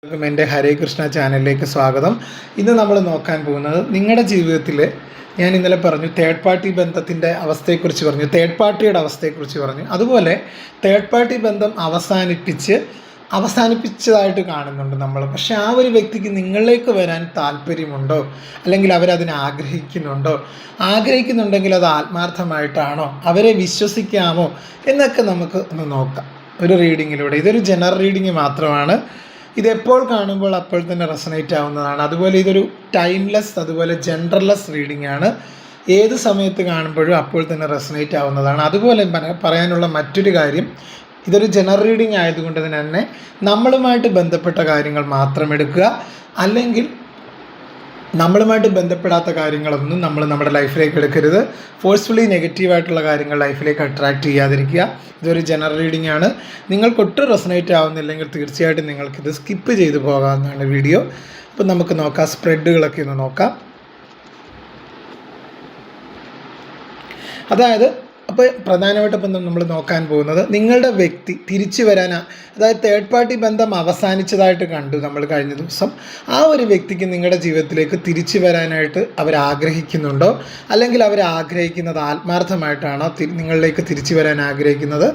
എൻ്റെ ഹരേ കൃഷ്ണ ചാനലിലേക്ക് സ്വാഗതം. ഇന്ന് നമ്മൾ നോക്കാൻ പോകുന്നത് നിങ്ങളുടെ ജീവിതത്തിൽ ഞാൻ ഇന്നലെ പറഞ്ഞു തേർഡ് പാർട്ടി ബന്ധത്തിൻ്റെ അവസ്ഥയെക്കുറിച്ച് പറഞ്ഞു, തേർഡ് പാർട്ടിയുടെ അവസ്ഥയെക്കുറിച്ച് പറഞ്ഞു. അതുപോലെ തേർഡ് പാർട്ടി ബന്ധം അവസാനിപ്പിച്ചതായിട്ട് കാണുന്നുണ്ട് നമ്മൾ. പക്ഷെ ആ ഒരു വ്യക്തിക്ക് നിങ്ങളിലേക്ക് വരാൻ താല്പര്യമുണ്ടോ, അല്ലെങ്കിൽ അവരതിനെ ആഗ്രഹിക്കുന്നുണ്ടെങ്കിൽ അത് ആത്മാർത്ഥമായിട്ടാണോ, അവരെ വിശ്വസിക്കാമോ എന്നൊക്കെ നമുക്ക് ഒന്ന് നോക്കാം ഒരു റീഡിങ്ങിലൂടെ. ഇതൊരു ജനറൽ റീഡിങ് മാത്രമാണ്. ഇതെപ്പോൾ കാണുമ്പോൾ അപ്പോൾ തന്നെ റെസണേറ്റ് ആവുന്നതാണ്. അതുപോലെ ഇതൊരു ടൈംലെസ്, അതുപോലെ ജെൻഡർലെസ് റീഡിംഗ് ആണ്. ഏത് സമയത്ത് കാണുമ്പോഴും അപ്പോൾ തന്നെ റെസണേറ്റ് ആവുന്നതാണ്. അതുപോലെ പറയാനുള്ള മറ്റൊരു കാര്യം, ഇതൊരു ജനറൽ റീഡിംഗ് ആയതുകൊണ്ട് തന്നെ നമ്മളുമായിട്ട് ബന്ധപ്പെട്ട കാര്യങ്ങൾ മാത്രം എടുക്കുക, അല്ലെങ്കിൽ നമ്മളുമായിട്ട് ബന്ധപ്പെടാത്ത കാര്യങ്ങളൊന്നും നമ്മൾ നമ്മുടെ ലൈഫിലേക്ക് എടുക്കരുത്. ഫോഴ്സ്ഫുള്ളി നെഗറ്റീവായിട്ടുള്ള കാര്യങ്ങൾ ലൈഫിലേക്ക് അട്രാക്റ്റ് ചെയ്യാതിരിക്കുക. ഇതൊരു ജനറൽ റീഡിംഗ് ആണ്. നിങ്ങൾക്ക് ഒട്ടും റെസണേറ്റ് ആവുന്നില്ലെങ്കിൽ തീർച്ചയായിട്ടും നിങ്ങൾക്കിത് സ്കിപ്പ് ചെയ്ത് പോകാവുന്നതാണ് വീഡിയോ. അപ്പം നമുക്ക് നോക്കാം, സ്പ്രെഡുകളൊക്കെ ഒന്ന് നോക്കാം. അതായത് അപ്പോൾ പ്രധാനമായിട്ടും ഇപ്പം നമ്മൾ നോക്കാൻ പോകുന്നത് നിങ്ങളുടെ വ്യക്തി തിരിച്ചു വരാൻ, അതായത് തേർഡ് പാർട്ടി ബന്ധം അവസാനിച്ചതായിട്ട് കണ്ടു നമ്മൾ കഴിഞ്ഞ ദിവസം. ആ ഒരു വ്യക്തിക്ക് നിങ്ങളുടെ ജീവിതത്തിലേക്ക് തിരിച്ചു വരാനായിട്ട് അവരാഗ്രഹിക്കുന്നുണ്ടോ, അല്ലെങ്കിൽ അവരാഗ്രഹിക്കുന്നത് ആത്മാർത്ഥമായിട്ടാണോ നിങ്ങളിലേക്ക് തിരിച്ചു വരാൻ ആഗ്രഹിക്കുന്നത്,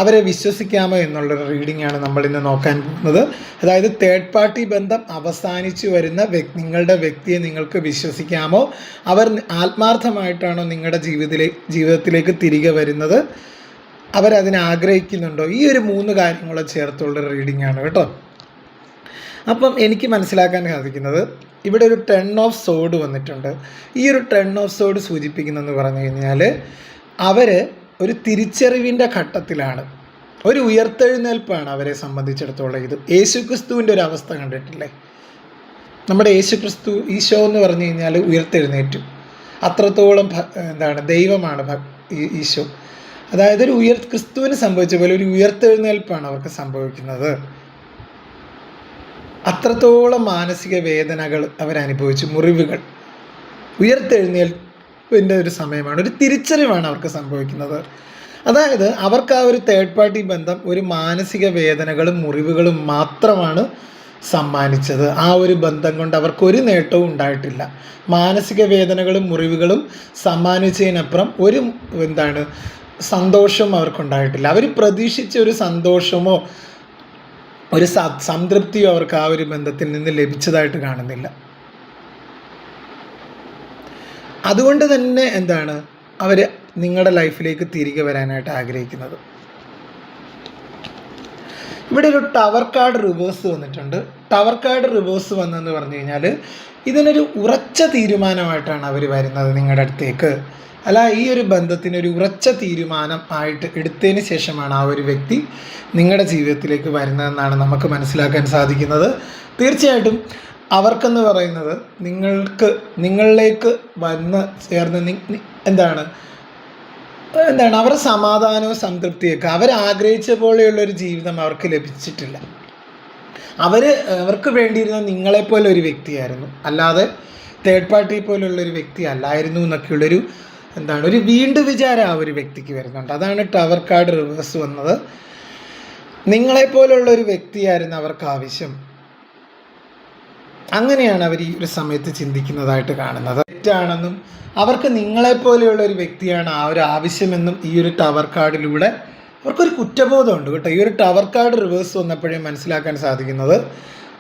അവരെ വിശ്വസിക്കാമോ എന്നുള്ളൊരു റീഡിംഗ് ആണ് നമ്മളിന്ന് നോക്കാൻ പോകുന്നത്. അതായത് തേർഡ് പാർട്ടി ബന്ധം അവസാനിച്ചു വരുന്ന നിങ്ങളുടെ വ്യക്തിയെ നിങ്ങൾക്ക് വിശ്വസിക്കാമോ, അവർ ആത്മാർത്ഥമായിട്ടാണോ നിങ്ങളുടെ ജീവിതത്തിലേക്ക് തിരികെ വരുന്നത്, അവരതിനെ ആഗ്രഹിക്കുന്നുണ്ടോ, ഈ ഒരു 3 കാര്യങ്ങളും ചേർത്തുള്ളൊരു റീഡിംഗ് ആണ് കേട്ടോ. അപ്പം എനിക്ക് മനസ്സിലാക്കാൻ സാധിക്കുന്നത് ഇവിടെ ഒരു 10 ഓഫ് സോഡ് വന്നിട്ടുണ്ട്. ഈ ഒരു 10 ഓഫ് സോഡ് സൂചിപ്പിക്കുന്നതെന്ന് പറഞ്ഞു കഴിഞ്ഞാൽ അവർ ഒരു തിരിച്ചറിവിൻ്റെ ഘട്ടത്തിലാണ്, ഒരു ഉയർത്തെഴുന്നേൽപ്പാണ് അവരെ സംബന്ധിച്ചിടത്തോളം. ഇത് യേശുക്രിസ്തുവിൻ്റെ ഒരു അവസ്ഥ കണ്ടിട്ടില്ലേ? നമ്മുടെ യേശുക്രിസ്തു, ഈശോ എന്ന് പറഞ്ഞു കഴിഞ്ഞാൽ ഉയർത്തെഴുന്നേറ്റു. അത്രത്തോളം ദൈവമാണ് ഈശോ. അതായത് ഒരു ക്രിസ്തുവിന് സംഭവിച്ച പോലെ ഒരു ഉയർത്തെഴുന്നേൽപ്പാണ് അവർക്ക് സംഭവിക്കുന്നത്. അത്രത്തോളം മാനസിക വേദനകൾ അവരനുഭവിച്ചു, മുറിവുകൾ. ഉയർത്തെഴുന്നേൽപ്പിൻ്റെ ഒരു സമയമാണ്, ഒരു തിരിച്ചറിവാണ് അവർക്ക് സംഭവിക്കുന്നത്. അതായത് അവർക്ക് ആ ഒരു തേർഡ് പാർട്ടി ബന്ധം ഒരു മാനസിക വേദനകളും മുറിവുകളും മാത്രമാണ് സമ്മാനിച്ചത്. ആ ഒരു ബന്ധം കൊണ്ട് അവർക്കൊരു നേട്ടവും ഉണ്ടായിട്ടില്ല. മാനസിക വേദനകളും മുറിവുകളും സമ്മാനിച്ചതിനപ്പുറം ഒരു സന്തോഷവും അവർക്കുണ്ടായിട്ടില്ല. അവർ പ്രതീക്ഷിച്ച ഒരു സന്തോഷമോ ഒരു സംതൃപ്തിയോ അവർക്ക് ആ ഒരു ബന്ധത്തിൽ നിന്ന് ലഭിച്ചതായിട്ട് കാണുന്നില്ല. അതുകൊണ്ട് തന്നെ അവർ നിങ്ങളുടെ ലൈഫിലേക്ക് തിരികെ വരാനായിട്ട് ആഗ്രഹിക്കുന്നത്. ഇവിടെ ഒരു ടവർ കാർഡ് റിവേഴ്സ് വന്നിട്ടുണ്ട്. ടവർ കാർഡ് റിവേഴ്സ് വന്നെന്ന് പറഞ്ഞു കഴിഞ്ഞാൽ ഇതിനൊരു ഉറച്ച തീരുമാനമായിട്ടാണ് അവർ വരുന്നത് നിങ്ങളുടെ അടുത്തേക്ക്. അല്ല, ഈ ഒരു ബന്ധത്തിനൊരു ഉറച്ച തീരുമാനം ആയിട്ട് എടുത്തതിന് ശേഷമാണ് ആ ഒരു വ്യക്തി നിങ്ങളുടെ ജീവിതത്തിലേക്ക് വരുന്നതെന്നാണ് നമുക്ക് മനസ്സിലാക്കാൻ സാധിക്കുന്നത്. തീർച്ചയായിട്ടും അവർക്കെന്ന് പറയുന്നത് നിങ്ങളിലേക്ക് വന്ന് ചേർന്ന് അവരുടെ സമാധാനവും സംതൃപ്തിയൊക്കെ അവരാഗ്രഹിച്ച പോലെയുള്ളൊരു ജീവിതം അവർക്ക് ലഭിച്ചിട്ടില്ല. അവർക്ക് വേണ്ടിയിരുന്ന നിങ്ങളെപ്പോലെ ഒരു വ്യക്തിയായിരുന്നു, അല്ലാതെ തേർഡ് പാർട്ടി പോലുള്ളൊരു വ്യക്തി അല്ലായിരുന്നു എന്നൊക്കെയുള്ളൊരു ഒരു വീണ്ടും വിചാരം ആ ഒരു വ്യക്തിക്ക് വരുന്നുണ്ട്. അതാണ് ടവർ കാർഡ് റിവേഴ്സ് വന്നത്. നിങ്ങളെപ്പോലുള്ളൊരു വ്യക്തിയായിരുന്നു അവർക്ക് ആവശ്യം. അങ്ങനെയാണ് അവർ ഈ ഒരു സമയത്ത് ചിന്തിക്കുന്നതായിട്ട് കാണുന്നത്. തെറ്റാണെന്നും അവർക്ക് നിങ്ങളെപ്പോലെയുള്ള ഒരു വ്യക്തിയാണ് ആ ഒരു ആവശ്യമെന്നും ഈ ഒരു ടവർ കാർഡിലൂടെ അവർക്കൊരു കുറ്റബോധമുണ്ട് കേട്ടോ. ഈ ഒരു ടവർ കാർഡ് റിവേഴ്സ് വന്നപ്പോഴേ മനസ്സിലാക്കാൻ സാധിക്കുന്നത്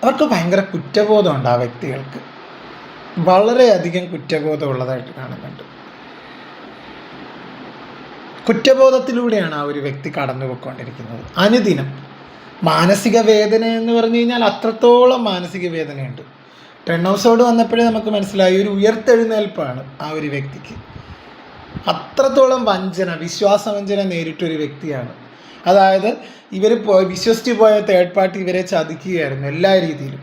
അവർക്ക് ഭയങ്കര കുറ്റബോധമുണ്ട്. ആ വ്യക്തികൾക്ക് വളരെയധികം കുറ്റബോധമുള്ളതായിട്ട് കാണുന്നുണ്ട്. കുറ്റബോധത്തിലൂടെയാണ് ആ ഒരു വ്യക്തി കടന്നു പോയിക്കൊണ്ടിരിക്കുന്നത് അനുദിനം. മാനസിക വേദന എന്ന് പറഞ്ഞു കഴിഞ്ഞാൽ അത്രത്തോളം മാനസിക വേദനയുണ്ട്. 10 ഓഫ് സോഡ് വന്നപ്പോഴേ നമുക്ക് മനസ്സിലായി ഒരു ഉയർത്തെഴുന്നേൽപ്പാണ് ആ ഒരു വ്യക്തിക്ക്. അത്രത്തോളം വിശ്വാസവഞ്ചന നേരിട്ടൊരു വ്യക്തിയാണ്. അതായത് ഇവർ വിശ്വസിച്ച് പോയ തേർഡ് പാർട്ടി ഇവരെ ചതിക്കുകയായിരുന്നു എല്ലാ രീതിയിലും.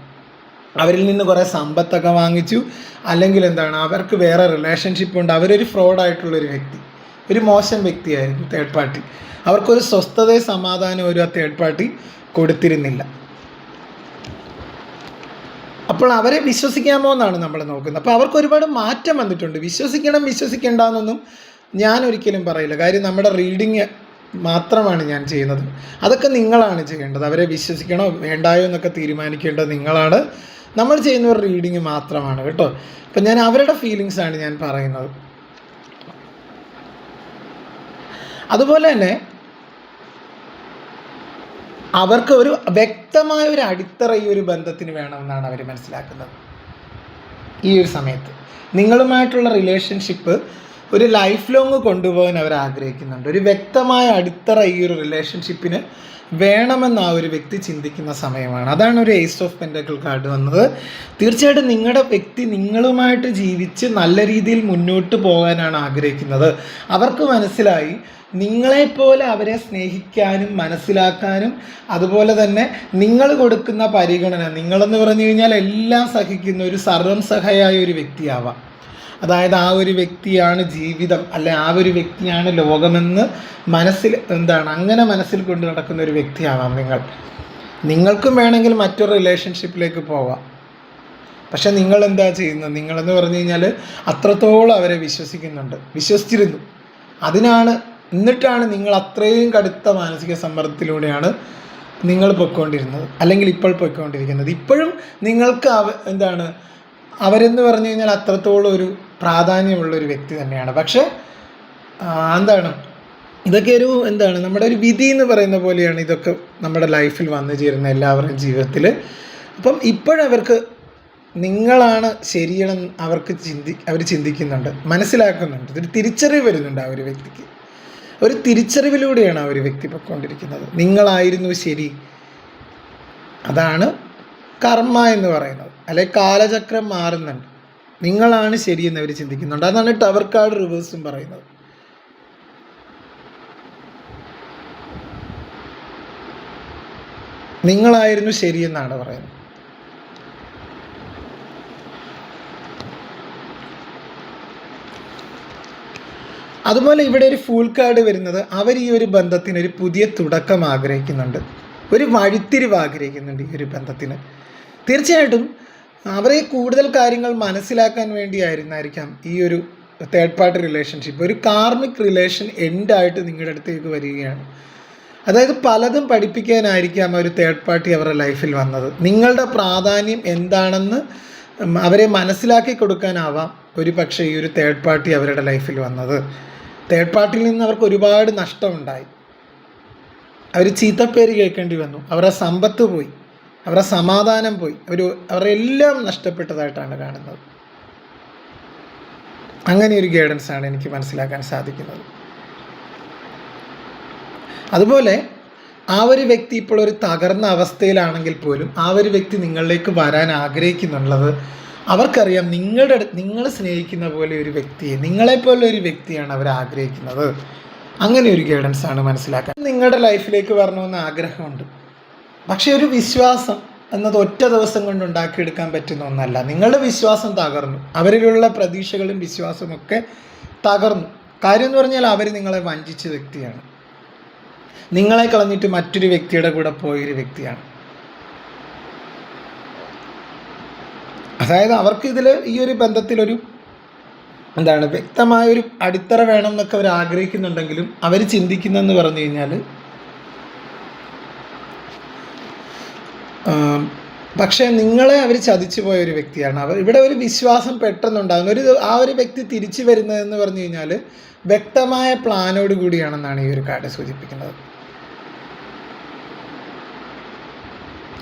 അവരിൽ നിന്ന് കുറേ സമ്പത്തൊക്കെ വാങ്ങിച്ചു, അല്ലെങ്കിൽ അവർക്ക് വേറെ റിലേഷൻഷിപ്പ് ഉണ്ട്. അവരൊരു ഫ്രോഡായിട്ടുള്ളൊരു വ്യക്തി, ഒരു മോശം വ്യക്തിയായിരുന്നു തേർഡ് പാർട്ടി. അവർക്കൊരു സ്വസ്ഥതയും സമാധാനം ഒരു തേർഡ് പാർട്ടി കൊടുത്തിരുന്നില്ല. അപ്പോൾ അവരെ വിശ്വസിക്കാമോ എന്നാണ് നമ്മൾ നോക്കുന്നത്. അപ്പോൾ അവർക്ക് ഒരുപാട് മാറ്റം വന്നിട്ടുണ്ട്. വിശ്വസിക്കണം വിശ്വസിക്കേണ്ടെന്നൊന്നും ഞാൻ ഒരിക്കലും പറയില്ല. കാര്യം നമ്മുടെ റീഡിങ് മാത്രമാണ് ഞാൻ ചെയ്യുന്നത്. അതൊക്കെ നിങ്ങളാണ് ചെയ്യേണ്ടത്. അവരെ വിശ്വസിക്കണോ വേണ്ടായോ എന്നൊക്കെ തീരുമാനിക്കേണ്ടത് നിങ്ങളാണ്. നമ്മൾ ചെയ്യുന്ന ഒരു റീഡിങ് മാത്രമാണ് കേട്ടോ. അപ്പം ഞാൻ അവരുടെ ഫീലിങ്സാണ് ഞാൻ പറയുന്നത്. അതുപോലെ തന്നെ അവർക്ക് ഒരു വ്യക്തമായ ഒരു അടിത്തറ ഈ ഒരു ബന്ധത്തിന് വേണമെന്നാണ് അവർ മനസ്സിലാക്കുന്നത്. ഈ ഒരു സമയത്ത് നിങ്ങളുമായിട്ടുള്ള റിലേഷൻഷിപ്പ് ഒരു ലൈഫ് ലോങ് കൊണ്ടുപോകാൻ അവർ ആഗ്രഹിക്കുന്നുണ്ട്. ഒരു വ്യക്തമായ അടിത്തറ ഈ ഒരു റിലേഷൻഷിപ്പിന് വേണമെന്ന് ആ ഒരു വ്യക്തി ചിന്തിക്കുന്ന സമയമാണ്. അതാണ് ഒരു ഏസ് ഓഫ് പെൻറ്റക്കിൾ കാർഡ് വന്നത്. തീർച്ചയായിട്ടും നിങ്ങളുടെ വ്യക്തി നിങ്ങളുമായിട്ട് ജീവിച്ച് നല്ല രീതിയിൽ മുന്നോട്ട് പോകാനാണ് ആഗ്രഹിക്കുന്നത്. അവർക്ക് മനസ്സിലായി നിങ്ങളെപ്പോലെ അവരെ സ്നേഹിക്കാനും മനസ്സിലാക്കാനും അതുപോലെ തന്നെ നിങ്ങൾ കൊടുക്കുന്ന പരിഗണന, നിങ്ങളെന്ന് പറഞ്ഞു കഴിഞ്ഞാൽ എല്ലാം സഹിക്കുന്ന ഒരു സർവം സഹായ ഒരു വ്യക്തിയാവാം. അതായത് ആ ഒരു വ്യക്തിയാണ് ജീവിതം, അല്ലെ ആ ഒരു വ്യക്തിയാണ് ലോകമെന്ന് അങ്ങനെ മനസ്സിൽ കൊണ്ട് നടക്കുന്ന ഒരു വ്യക്തിയാവാം നിങ്ങൾ. നിങ്ങൾക്കും വേണമെങ്കിൽ മറ്റൊരു റിലേഷൻഷിപ്പിലേക്ക് പോവാം. പക്ഷെ നിങ്ങൾ എന്താ ചെയ്യുന്നത്? നിങ്ങളെന്ന് പറഞ്ഞു കഴിഞ്ഞാൽ അത്രത്തോളം അവരെ വിശ്വസിച്ചിരുന്നു. എന്നിട്ടാണ് നിങ്ങൾ അത്രയും കടുത്ത മാനസിക സമ്മർദ്ദത്തിലൂടെയാണ് നിങ്ങൾ പൊയ്ക്കൊണ്ടിരുന്നത്, അല്ലെങ്കിൽ ഇപ്പോൾ പൊയ്ക്കൊണ്ടിരിക്കുന്നത്. ഇപ്പോഴും നിങ്ങൾക്ക് അവരെന്ന് പറഞ്ഞു കഴിഞ്ഞാൽ അത്രത്തോളം ഒരു പ്രാധാന്യമുള്ള ഒരു വ്യക്തി തന്നെയാണ്. പക്ഷേ ഇതൊക്കെ നമ്മുടെ ഒരു വിധി എന്ന് പറയുന്ന പോലെയാണ് ഇതൊക്കെ നമ്മുടെ ലൈഫിൽ വന്നു ചേരുന്ന എല്ലാവരുടെയും ജീവിതത്തിൽ. അപ്പം ഇപ്പോഴവർക്ക് നിങ്ങളാണ് ശരിയെന്ന് അവർ ചിന്തിക്കുന്നുണ്ട്, മനസ്സിലാക്കുന്നുണ്ട്. ഇതൊരു തിരിച്ചറിവ് വരുന്നുണ്ട് ആ ഒരു വ്യക്തിക്ക്. ഒരു തിരിച്ചറിവിലൂടെയാണ് ആ ഒരു വ്യക്തി പൊയ്ക്കൊണ്ടിരിക്കുന്നത്. നിങ്ങളായിരുന്നു ശരി. അതാണ് കർമ്മ എന്ന് പറയുന്നത്. അല്ലെ കാലചക്രം മാറുന്നുണ്ട്, നിങ്ങളാണ് ശരിയെന്ന് അവർ ചിന്തിക്കുന്നുണ്ട്. അതാണ് ടവർ കാർഡ് റിവേഴ്സും പറയുന്നത്. നിങ്ങളായിരുന്നു ശരിയെന്നാണ് പറയുന്നത്. അതുപോലെ ഇവിടെ ഒരു ഫൂൾ കാർഡ് വരുന്നത്, അവർ ഈ ഒരു ബന്ധത്തിന് ഒരു പുതിയ തുടക്കം ആഗ്രഹിക്കുന്നുണ്ട്, ഒരു വഴിത്തിരിവ് ആഗ്രഹിക്കുന്നുണ്ട് ഈ ഒരു ബന്ധത്തിന്. തീർച്ചയായിട്ടും അവരെ കൂടുതൽ കാര്യങ്ങൾ മനസ്സിലാക്കാൻ വേണ്ടിയായിരുന്നായിരിക്കാം ഈ ഒരു തേർഡ് പാർട്ടി റിലേഷൻഷിപ്പ്. ഒരു കാർമിക് റിലേഷൻ എൻഡായിട്ട് നിങ്ങളുടെ അടുത്തേക്ക് വരികയാണ്. അതായത് പലതും പഠിപ്പിക്കാനായിരിക്കാം ഒരു തേർഡ് പാർട്ടി അവരുടെ ലൈഫിൽ വന്നത്. നിങ്ങളുടെ പ്രാധാന്യം എന്താണെന്ന് അവരെ മനസ്സിലാക്കി കൊടുക്കാനാവാം ഒരു പക്ഷേ ഈ ഒരു തേർഡ് പാർട്ടി അവരുടെ ലൈഫിൽ വന്നത്. തേർഡ് പാർട്ടിയിൽ നിന്ന് അവർക്ക് ഒരുപാട് നഷ്ടമുണ്ടായി. അവർ ചീത്തപ്പേര് കേൾക്കേണ്ടി വന്നു, അവരുടെ സമ്പത്ത് പോയി, അവരുടെ സമാധാനം പോയി, അവരെല്ലാം നഷ്ടപ്പെട്ടതായിട്ടാണ് കാണുന്നത്. അങ്ങനെ ഒരു ഗൈഡൻസാണ് എനിക്ക് മനസ്സിലാക്കാൻ സാധിക്കുന്നത്. അതുപോലെ ആ ഒരു വ്യക്തി ഇപ്പോൾ ഒരു തകർന്ന അവസ്ഥയിലാണെങ്കിൽ പോലും ആ ഒരു വ്യക്തി നിങ്ങളിലേക്ക് വരാൻ ആഗ്രഹിക്കുന്നുള്ളത് അവർക്കറിയാം. നിങ്ങൾ സ്നേഹിക്കുന്ന പോലെ ഒരു വ്യക്തിയെ, നിങ്ങളെപ്പോലെ ഒരു വ്യക്തിയാണ് അവർ ആഗ്രഹിക്കുന്നത്. അങ്ങനെ ഒരു ഗൈഡൻസാണ് മനസ്സിലാക്കാൻ. നിങ്ങളുടെ ലൈഫിലേക്ക് വരണമെന്ന് ആഗ്രഹമുണ്ട്, പക്ഷേ ഒരു വിശ്വാസം എന്നത് ഒറ്റ ദിവസം കൊണ്ട് ഉണ്ടാക്കിയെടുക്കാൻ പറ്റുന്ന ഒന്നല്ല. നിങ്ങളുടെ വിശ്വാസം തകർന്നു, അവരിലുള്ള പ്രതീക്ഷകളും വിശ്വാസവും ഒക്കെ തകർന്നു. കാര്യം എന്ന് പറഞ്ഞാൽ അവർ നിങ്ങളെ വഞ്ചിച്ച വ്യക്തിയാണ്, നിങ്ങളെ കളഞ്ഞിട്ട് മറ്റൊരു വ്യക്തിയുടെ കൂടെ പോയൊരു വ്യക്തിയാണ്. അതായത് അവർക്ക് ഈ ഒരു ബന്ധത്തിലൊരു വ്യക്തമായൊരു അടിത്തറ വേണം എന്നൊക്കെ അവർ ആഗ്രഹിക്കുന്നുണ്ടെങ്കിലും അവർ ചിന്തിക്കുന്നതെന്ന് പറഞ്ഞു കഴിഞ്ഞാൽ പക്ഷേ നിങ്ങളെ അവർ ചതിച്ചു പോയ ഒരു വ്യക്തിയാണ്. ഇവിടെ ഒരു വിശ്വാസം പെട്ടെന്നുണ്ടാകുന്ന ആ ഒരു വ്യക്തി തിരിച്ചു വരുന്നതെന്ന് പറഞ്ഞു കഴിഞ്ഞാൽ വ്യക്തമായ പ്ലാനോട് കൂടിയാണെന്നാണ് ഈ ഒരു കാർഡ് സൂചിപ്പിക്കുന്നത്.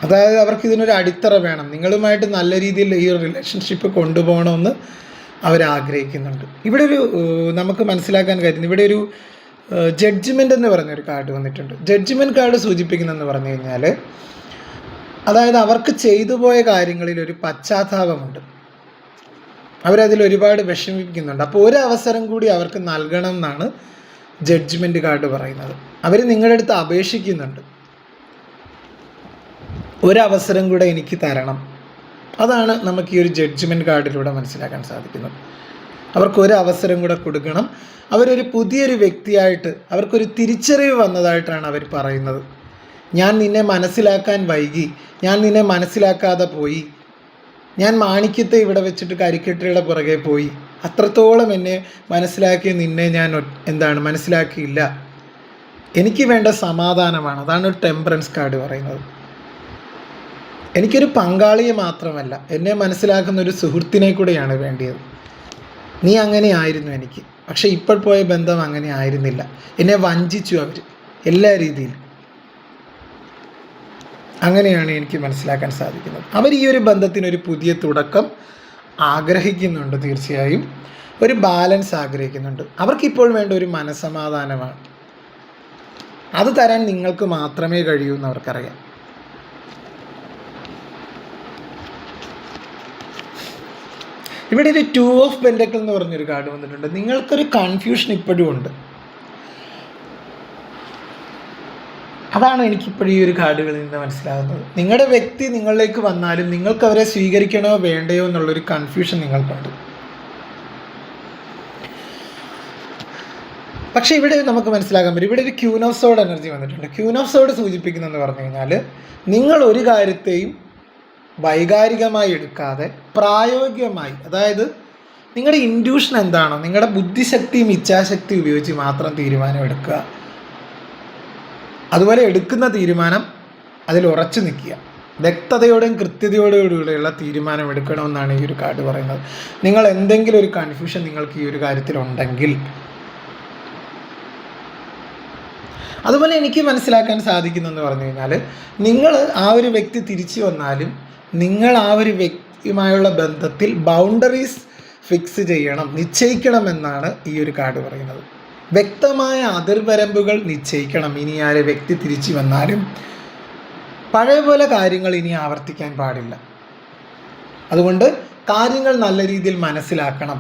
അതായത് അവർക്ക് ഇതിനൊരു അടിത്തറ വേണം, നിങ്ങളുമായിട്ട് നല്ല രീതിയിൽ ഈ റിലേഷൻഷിപ്പ് കൊണ്ടുപോകണമെന്ന് അവരാഗ്രഹിക്കുന്നുണ്ട്. ഇവിടെ നമുക്ക് മനസ്സിലാക്കാൻ കഴിയുന്നു, ഇവിടെ ഒരു ജഡ്ജ്മെൻ്റ് എന്ന് പറഞ്ഞൊരു കാർഡ് വന്നിട്ടുണ്ട്. ജഡ്ജ്മെൻറ്റ് കാർഡ് സൂചിപ്പിക്കുന്നതെന്ന് പറഞ്ഞു കഴിഞ്ഞാൽ അതായത് അവർക്ക് ചെയ്തു പോയ കാര്യങ്ങളിൽ ഒരു പശ്ചാത്താപമുണ്ട്, അവരതിൽ ഒരുപാട് വിഷമിപ്പിക്കുന്നുണ്ട്. അപ്പോൾ ഒരു അവസരം കൂടി അവർക്ക് നൽകണം എന്നാണ് ജഡ്ജ്മെൻറ്റ് കാർഡ് പറയുന്നത്. അവർ നിങ്ങളുടെ അടുത്ത് അപേക്ഷിക്കുന്നുണ്ട്, ഒരവസരം കൂടെ എനിക്ക് തരണം. അതാണ് നമുക്ക് ഈ ഒരു ജഡ്ജ്മെൻറ്റ് കാർഡിലൂടെ മനസ്സിലാക്കാൻ സാധിക്കുന്നത്. അവർക്കൊരു അവസരം കൂടെ കൊടുക്കണം. അവരൊരു പുതിയൊരു വ്യക്തിയായിട്ട് അവർക്കൊരു തിരിച്ചറിവ് വന്നതായിട്ടാണ് അവർ പറയുന്നത്. ഞാൻ നിന്നെ മനസ്സിലാക്കാൻ വൈകി, ഞാൻ നിന്നെ മനസ്സിലാക്കാതെ പോയി, ഞാൻ മാണിക്യത്തെ ഇവിടെ വെച്ചിട്ട് കരിക്കട്ടയുടെ പുറകെ പോയി, അത്രത്തോളം എന്നെ മനസ്സിലാക്കിയ നിന്നെ ഞാൻ മനസ്സിലാക്കിയില്ല. എനിക്ക് വേണ്ട സമാധാനമാണ്. അതാണ് ഒരു ടെമ്പറൻസ് കാർഡ് പറയുന്നത്. എനിക്കൊരു പങ്കാളിയെ മാത്രമല്ല, എന്നെ മനസ്സിലാക്കുന്ന ഒരു സുഹൃത്തിനെ കൂടെയാണ് വേണ്ടിയത്. നീ അങ്ങനെ ആയിരുന്നു എനിക്ക്, പക്ഷെ ഇപ്പോൾ പോയ ബന്ധം അങ്ങനെ ആയിരുന്നില്ല. എന്നെ വഞ്ചിച്ചു അവർ എല്ലാ രീതിയിലും. അങ്ങനെയാണ് എനിക്ക് മനസ്സിലാക്കാൻ സാധിക്കുന്നത്. അവർ ഈ ഒരു ബന്ധത്തിനൊരു പുതിയ തുടക്കം ആഗ്രഹിക്കുന്നുണ്ട്. തീർച്ചയായും ഒരു ബാലൻസ് ആഗ്രഹിക്കുന്നുണ്ട്. അവർക്കിപ്പോൾ വേണ്ട ഒരു മനസ്സമാധാനമാണ്. അത് തരാൻ നിങ്ങൾക്ക് മാത്രമേ കഴിയൂ എന്ന് അവർക്കറിയാം. ഇവിടെ ഒരു 2 ഓഫ് പെൻറ്റക്കിൾ എന്ന് പറഞ്ഞൊരു കാർഡ് വന്നിട്ടുണ്ട്. നിങ്ങൾക്കൊരു കൺഫ്യൂഷൻ ഇപ്പോഴും ഉണ്ട്. അതാണ് എനിക്കിപ്പോഴും ഈ ഒരു കാർഡുകളിൽ നിന്ന് മനസ്സിലാകുന്നത്. നിങ്ങളുടെ വ്യക്തി നിങ്ങളിലേക്ക് വന്നാലും നിങ്ങൾക്ക് അവരെ സ്വീകരിക്കണോ വേണ്ടയോ എന്നുള്ളൊരു കൺഫ്യൂഷൻ നിങ്ങൾക്കുണ്ട്. പക്ഷേ ഇവിടെ നമുക്ക് മനസ്സിലാക്കാൻ പറ്റും, ഇവിടെ ഒരു ക്യൂൻ ഓഫ് സോഡ് എനർജി വന്നിട്ടുണ്ട്. ക്യൂൻ ഓഫ് സോഡ് സൂചിപ്പിക്കുന്നതെന്ന് പറഞ്ഞു കഴിഞ്ഞാൽ, നിങ്ങൾ ഒരു കാര്യത്തെയും വൈകാരികമായി എടുക്കാതെ പ്രായോഗികമായി, അതായത് നിങ്ങളുടെ ഇൻഡ്യൂഷൻ എന്താണോ, നിങ്ങളുടെ ബുദ്ധിശക്തിയും ഇച്ഛാശക്തിയും ഉപയോഗിച്ച് മാത്രം തീരുമാനം എടുക്കുക. അതുപോലെ എടുക്കുന്ന തീരുമാനം അതിൽ ഉറച്ചു നിൽക്കുക. വ്യക്തതയോടെയും കൃത്യതയോടുകൂടിയുള്ള തീരുമാനം എടുക്കണമെന്നാണ് ഈ ഒരു കാർഡ് പറയുന്നത്. നിങ്ങൾ എന്തെങ്കിലും ഒരു കൺഫ്യൂഷൻ നിങ്ങൾക്ക് ഈ ഒരു കാര്യത്തിലുണ്ടെങ്കിൽ, അതുപോലെ എനിക്ക് മനസ്സിലാക്കാൻ സാധിക്കുന്നെന്ന് പറഞ്ഞു കഴിഞ്ഞാൽ, നിങ്ങൾ ആ ഒരു വ്യക്തി തിരിച്ചു വന്നാലും നിങ്ങൾ ആ ഒരു വ്യക്തിയുമായുള്ള ബന്ധത്തിൽ ബൗണ്ടറീസ് ഫിക്സ് ചെയ്യണം, നിശ്ചയിക്കണമെന്നാണ് ഈ ഒരു കാർഡ് പറയുന്നത്. വ്യക്തമായ അതിർവരമ്പുകൾ നിശ്ചയിക്കണം. ഇനി ആ ഒരു വ്യക്തി തിരിച്ചു വന്നാലും പഴയ പോലെ കാര്യങ്ങൾ ഇനി ആവർത്തിക്കാൻ പാടില്ല. അതുകൊണ്ട് കാര്യങ്ങൾ നല്ല രീതിയിൽ മനസ്സിലാക്കണം.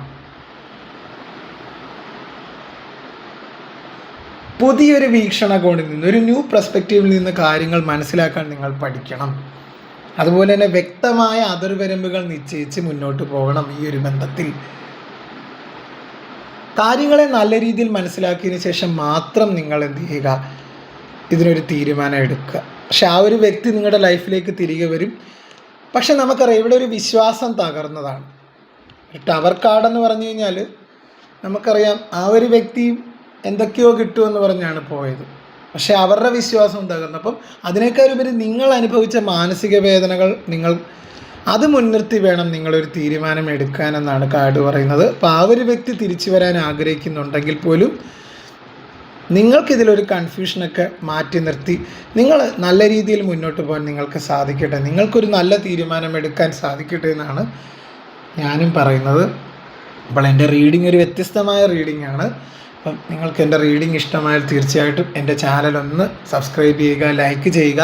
പുതിയൊരു വീക്ഷണകോണിൽ നിന്ന്, ഒരു ന്യൂ പെർസ്പെക്റ്റീവിൽ നിന്ന് കാര്യങ്ങൾ മനസ്സിലാക്കാൻ നിങ്ങൾ പഠിക്കണം. അതുപോലെ തന്നെ വ്യക്തമായ അതിർവരമ്പുകൾ നിശ്ചയിച്ച് മുന്നോട്ട് പോകണം. ഈ ഒരു ബന്ധത്തിൽ കാര്യങ്ങളെ നല്ല രീതിയിൽ മനസ്സിലാക്കിയതിന് ശേഷം മാത്രം നിങ്ങൾ എന്ത് ചെയ്യുക, ഇതിനൊരു തീരുമാനം എടുക്കുക. പക്ഷെ ആ ഒരു വ്യക്തി നിങ്ങളുടെ ലൈഫിലേക്ക് തിരികെ വരും. പക്ഷെ നമുക്കറിയാം, ഇവിടെ ഒരു വിശ്വാസം തകർന്നതാണ്. ടവർ കാർഡ് എന്ന് പറഞ്ഞു കഴിഞ്ഞാൽ നമുക്കറിയാം, ആ ഒരു വ്യക്തിയും എന്തൊക്കെയോ കിട്ടുമെന്ന് പറഞ്ഞാണ് പോയത്. പക്ഷേ അവരുടെ വിശ്വാസം തകർന്നപ്പം അതിനേക്കാൾ ഉപരി നിങ്ങൾ അനുഭവിച്ച മാനസിക വേദനകൾ അത് മുൻനിർത്തി വേണം നിങ്ങളൊരു തീരുമാനം എടുക്കാനെന്നാണ് കാർഡ് പറയുന്നത്. അപ്പോൾ ആ ഒരു വ്യക്തി തിരിച്ചു വരാൻ ആഗ്രഹിക്കുന്നുണ്ടെങ്കിൽ പോലും നിങ്ങൾക്കിതിലൊരു കൺഫ്യൂഷനൊക്കെ മാറ്റി നിർത്തി നിങ്ങൾ നല്ല രീതിയിൽ മുന്നോട്ട് പോകാൻ നിങ്ങൾക്ക് സാധിക്കട്ടെ. നിങ്ങൾക്കൊരു നല്ല തീരുമാനം എടുക്കാൻ സാധിക്കട്ടെ എന്നാണ് ഞാനും പറയുന്നത്. അപ്പോൾ എൻ്റെ റീഡിംഗ് ഒരു വ്യത്യസ്തമായ റീഡിംഗ് ആണ്. അപ്പം നിങ്ങൾക്ക് എൻ്റെ റീഡിംഗ് ഇഷ്ടമായാൽ തീർച്ചയായിട്ടും എൻ്റെ ചാനലൊന്ന് സബ്സ്ക്രൈബ് ചെയ്യുക, ലൈക്ക് ചെയ്യുക,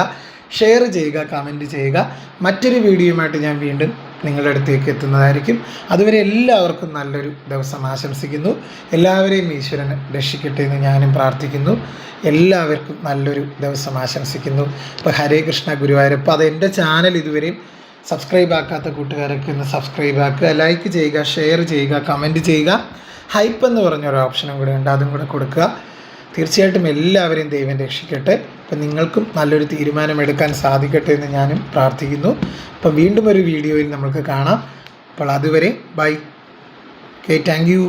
ഷെയർ ചെയ്യുക, കമൻറ്റ് ചെയ്യുക. മറ്റൊരു വീഡിയോയുമായിട്ട് ഞാൻ വീണ്ടും നിങ്ങളുടെ അടുത്തേക്ക് എത്തുന്നതായിരിക്കും. അതുവരെ എല്ലാവർക്കും നല്ലൊരു ദിവസം ആശംസിക്കുന്നു. എല്ലാവരെയും ഈശ്വരൻ രക്ഷിക്കട്ടെ എന്ന് ഞാനും പ്രാർത്ഥിക്കുന്നു. എല്ലാവർക്കും നല്ലൊരു ദിവസം ആശംസിക്കുന്നു. ഇപ്പോൾ ഹരേ കൃഷ്ണ ഗുരുവായൂരപ്പ. അത് എൻ്റെ ചാനൽ ഇതുവരെയും സബ്സ്ക്രൈബ് ആക്കാത്ത കൂട്ടുകാരൊക്കെ ഒന്ന് സബ്സ്ക്രൈബ് ആക്കുക, ലൈക്ക് ചെയ്യുക, ഷെയർ ചെയ്യുക, കമൻറ്റ് ചെയ്യുക. ഹൈപ്പ് എന്ന് പറഞ്ഞൊരു ഓപ്ഷനും കൂടെ ഉണ്ട്, അതും കൂടെ കൊടുക്കുക. തീർച്ചയായിട്ടും എല്ലാവരെയും ദൈവം രക്ഷിക്കട്ടെ. അപ്പം നിങ്ങൾക്കും നല്ലൊരു തീരുമാനം എടുക്കാൻ സാധിക്കട്ടെ എന്ന് ഞാനും പ്രാർത്ഥിക്കുന്നു. അപ്പം വീണ്ടും ഒരു വീഡിയോയിൽ നമുക്ക് കാണാം. അപ്പോൾ അതുവരെ ബൈ. Okay, thank you.